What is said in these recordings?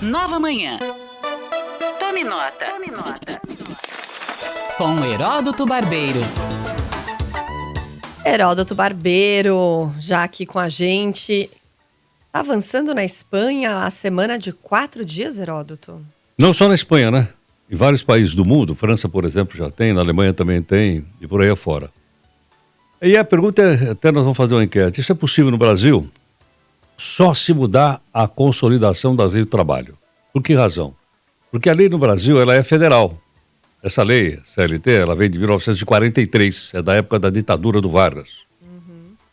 Nova Manhã. Tome nota. Com Heródoto Barbeiro. Heródoto Barbeiro, já aqui com a gente. Tá avançando na Espanha a semana de 4 dias, Heródoto? Não só na Espanha, né? Em vários países do mundo, França, por exemplo, já tem, na Alemanha também tem, e por aí afora. E a pergunta é, até nós vamos fazer uma enquete, isso é possível no Brasil? Só se mudar a consolidação das leis do trabalho. Por que razão? Porque a lei no Brasil, ela é federal. Essa lei, CLT, ela vem de 1943, é da época da ditadura do Vargas.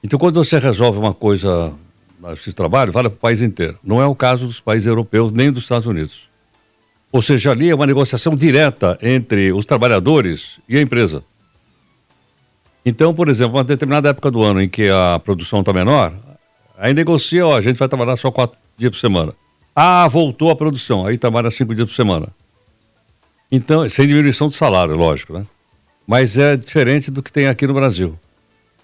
Então, quando você resolve uma coisa na Justiça do Trabalho, vale para o país inteiro. Não é o caso dos países europeus, nem dos Estados Unidos. Ou seja, ali é uma negociação direta entre os trabalhadores e a empresa. Então, por exemplo, uma determinada época do ano em que a produção está menor, aí negocia, a gente vai trabalhar só 4 dias por semana. Ah, voltou a produção, aí trabalha 5 dias por semana. Então, sem diminuição de salário, lógico, né? Mas é diferente do que tem aqui no Brasil.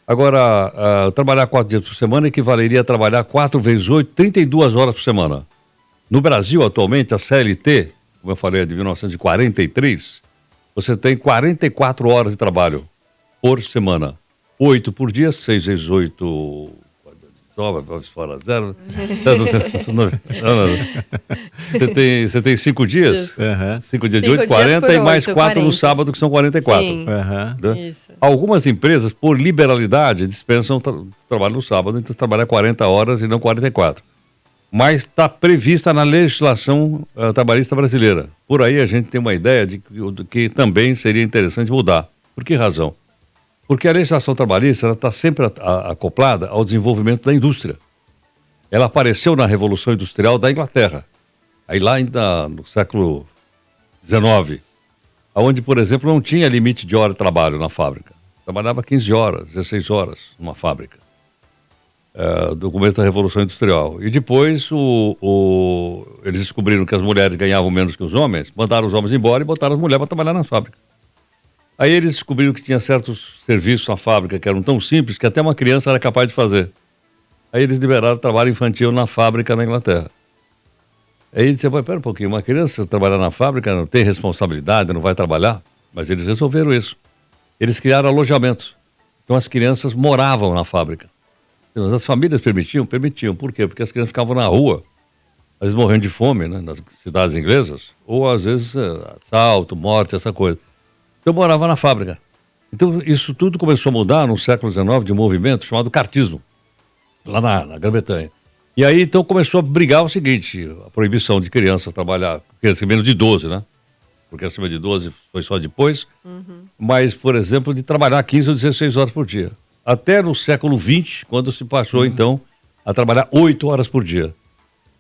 Agora, trabalhar 4 dias por semana equivaleria a trabalhar 4 vezes 8, 32 horas por semana. No Brasil, atualmente, a CLT, como eu falei, é de 1943, você tem 44 horas de trabalho por semana. 8 por dia, 6 vezes 8... Sobra, fora zero. Você tem 5 dias? 5 dias de 8, 40 e mais 4 no sábado, que são 44. Sim. Né? Isso. Algumas empresas, por liberalidade, dispensam trabalho no sábado, então trabalha 40 horas e não 44. Mas está prevista na legislação trabalhista brasileira. Por aí a gente tem uma ideia de que também seria interessante mudar. Por que razão? Porque a legislação trabalhista está sempre acoplada ao desenvolvimento da indústria. Ela apareceu na Revolução Industrial da Inglaterra, aí lá ainda no século XIX, onde, por exemplo, não tinha limite de hora de trabalho na fábrica. Trabalhava 15 horas, 16 horas numa fábrica, do começo da Revolução Industrial. E depois eles descobriram que as mulheres ganhavam menos que os homens, mandaram os homens embora e botaram as mulheres para trabalhar na fábrica. Aí eles descobriram que tinha certos serviços na fábrica que eram tão simples que até uma criança era capaz de fazer. Aí eles liberaram o trabalho infantil na fábrica na Inglaterra. Aí você vai, pera um pouquinho, uma criança trabalhar na fábrica não tem responsabilidade, não vai trabalhar? Mas eles resolveram isso. Eles criaram alojamentos. Então as crianças moravam na fábrica. Mas as famílias permitiam? Permitiam. Por quê? Porque as crianças ficavam na rua, às vezes morrendo de fome, né, nas cidades inglesas, ou às vezes assalto, morte, essa coisa. Eu morava na fábrica. Então, isso tudo começou a mudar no século XIX de um movimento chamado cartismo, lá na Grã-Bretanha. E aí, então, começou a brigar o seguinte, a proibição de crianças trabalhar, crianças menos de 12, né? Porque acima de 12 foi só depois. Mas, por exemplo, de trabalhar 15 ou 16 horas por dia. Até no século XX, quando se passou, então, a trabalhar 8 horas por dia.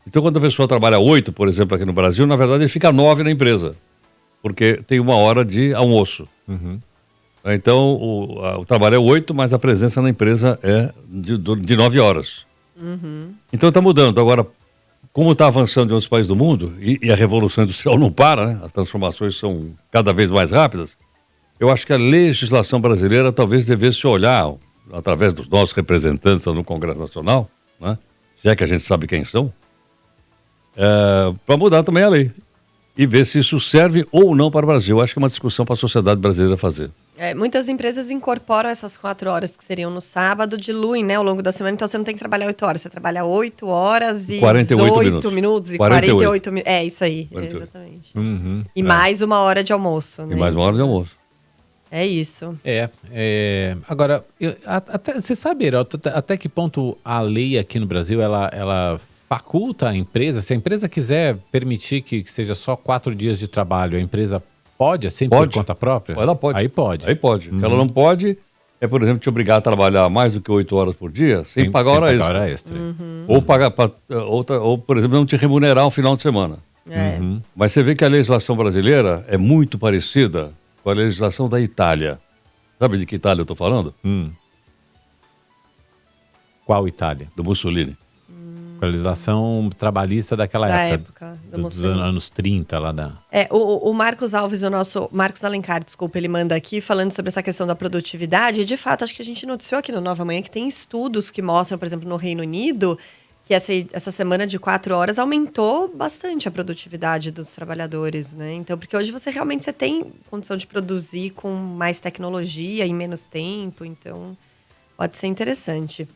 Então, quando a pessoa trabalha 8, por exemplo, aqui no Brasil, na verdade, ele fica 9 na empresa. Porque tem 1 hora de almoço. Então, o trabalho é 8, mas a presença na empresa é de 9 horas. Então, está mudando. Agora, como está avançando em outros países do mundo, e a Revolução Industrial não para, né? As transformações são cada vez mais rápidas, eu acho que a legislação brasileira talvez devesse olhar, através dos nossos representantes no Congresso Nacional, né? Se é que a gente sabe quem são, para mudar também a lei. E ver se isso serve ou não para o Brasil. Acho que é uma discussão para a sociedade brasileira fazer. Muitas empresas incorporam essas 4 horas que seriam no sábado, diluem, né, ao longo da semana. Então, você não tem que trabalhar 8 horas. Você trabalha 8 horas e 48 minutos e 48 minutos. É, isso aí. 48. Exatamente. E mais 1 hora de almoço. Né? E mais 1 hora de almoço. É isso. Agora, você sabe, Heródoto, até que ponto a lei aqui no Brasil, ela faculta a empresa, se a empresa quiser permitir que seja só 4 dias de trabalho, a empresa pode, assim, por conta própria? Ela pode. Aí pode. Aí pode. O que ela não pode é, por exemplo, te obrigar a trabalhar mais do que 8 horas por dia sem pagar hora extra. Ou, ou, por exemplo, não te remunerar um final de semana. Mas você vê que a legislação brasileira é muito parecida com a legislação da Itália. Sabe de que Itália eu estou falando? Qual Itália? Do Mussolini. A legislação trabalhista daquela época dos anos 30 lá da... O Marcos Alves, o nosso Marcos Alencar, desculpa, ele manda aqui falando sobre essa questão da produtividade. E, de fato, acho que a gente noticiou aqui no Nova Manhã que tem estudos que mostram, por exemplo, no Reino Unido, que que essa semana de 4 horas aumentou bastante a produtividade dos trabalhadores, né? Então, porque hoje você realmente tem condição de produzir com mais tecnologia em menos tempo, então pode ser interessante.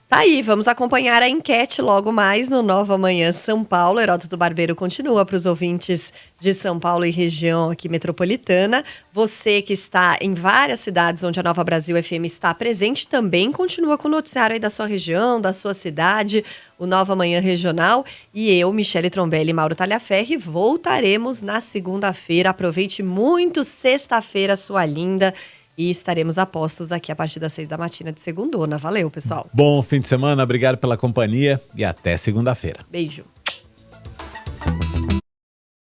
Tá aí, vamos acompanhar a enquete logo mais no Nova Manhã São Paulo. Heródoto Barbeiro continua para os ouvintes de São Paulo e região aqui metropolitana. Você que está em várias cidades onde a Nova Brasil FM está presente, também continua com o noticiário aí da sua região, da sua cidade, o Nova Manhã Regional. E eu, Michele Trombelli e Mauro Talhaferri, voltaremos na segunda-feira. Aproveite muito sexta-feira, sua linda. E estaremos a postos aqui a partir das 6 da matina de segundona. Valeu, pessoal. Bom fim de semana, obrigado pela companhia e até segunda-feira. Beijo.